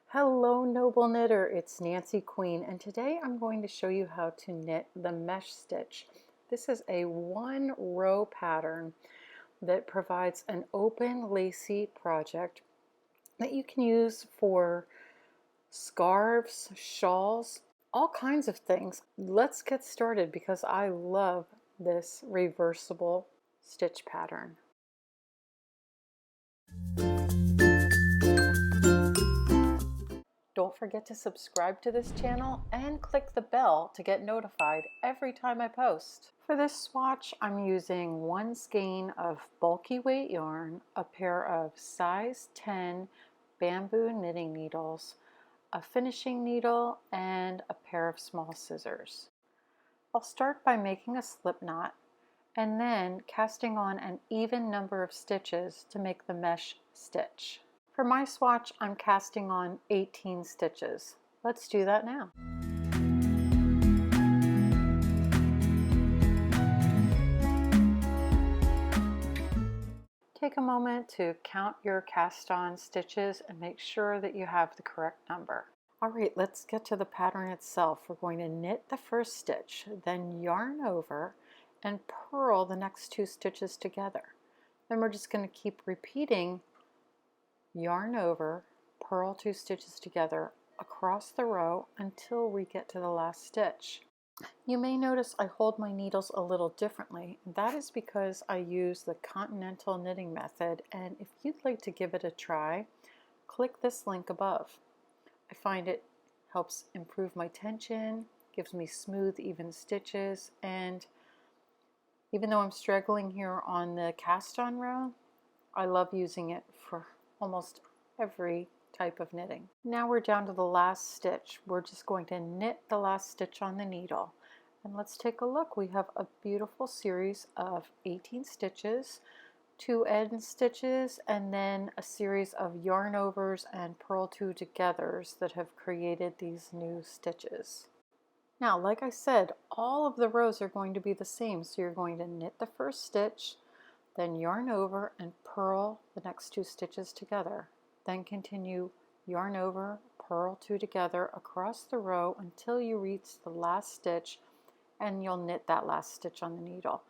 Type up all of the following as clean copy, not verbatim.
Hello Noble Knitter, it's Nancy Queen, and today I'm going to show you how to knit the mesh stitch. This is a one row pattern that provides an open lacy project that you can use for scarves, shawls, all kinds of things. Let's get started because I love this reversible stitch pattern. Don't forget to subscribe to this channel and click the bell to get notified every time I post. For this swatch, I'm using one skein of bulky weight yarn, a pair of size 10 bamboo knitting needles, a finishing needle, and a pair of small scissors. I'll start by making a slip knot and then casting on an even number of stitches to make the mesh stitch. For my swatch, I'm casting on 18 stitches. Let's do that now. Take a moment to count your cast on stitches and make sure that you have the correct number. All right, let's get to the pattern itself. We're going to knit the first stitch, then yarn over and purl the next two stitches together. Then we're just going to keep repeating yarn over, purl two stitches together across the row until we get to the last stitch. You may notice I hold my needles a little differently. That is because I use the continental knitting method, and if you'd like to give it a try, click this link above. I find it helps improve my tension, gives me smooth, even stitches, and even though I'm struggling here on the cast on row, I love using it for almost every type of knitting. Now we're down to the last stitch. We're just going to knit the last stitch on the needle. And let's take a look. We have a beautiful series of 18 stitches, 2 end stitches, and then a series of yarn overs and purl two togethers that have created these new stitches. Now, like I said, all of the rows are going to be the same. So you're going to knit the first stitch, then yarn over and purl the next two stitches together. Then continue yarn over, purl two together across the row until you reach the last stitch, and you'll knit that last stitch on the needle.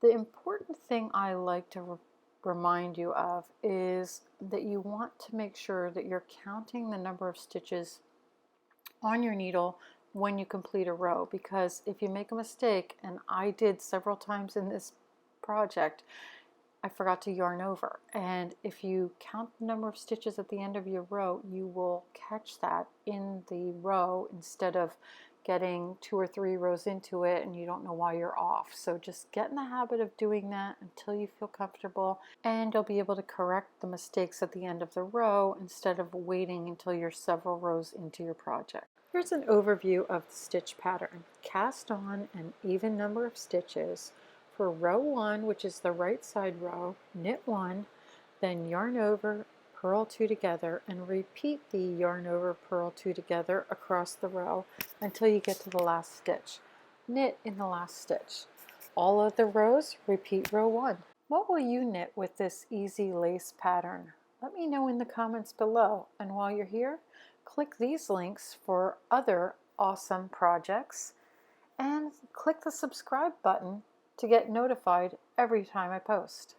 The important thing I like to remind you of is that you want to make sure that you're counting the number of stitches on your needle when you complete a row, because if you make a mistake, and I did several times in this project, I forgot to yarn over, and if you count the number of stitches at the end of your row, you will catch that in the row instead of getting 2 or 3 rows into it and you don't know why you're off. So just get in the habit of doing that until you feel comfortable, and you'll be able to correct the mistakes at the end of the row instead of waiting until you're several rows into your project. Here's an overview of the stitch pattern. Cast on an even number of stitches. For row 1, which is the right side row, knit 1, then yarn over, purl 2 together, and repeat the yarn over, purl 2 together across the row until you get to the last stitch. Knit in the last stitch. All of the rows, repeat row 1. What will you knit with this easy lace pattern? Let me know in the comments below, and while you're here, click these links for other awesome projects and click the subscribe button to get notified every time I post.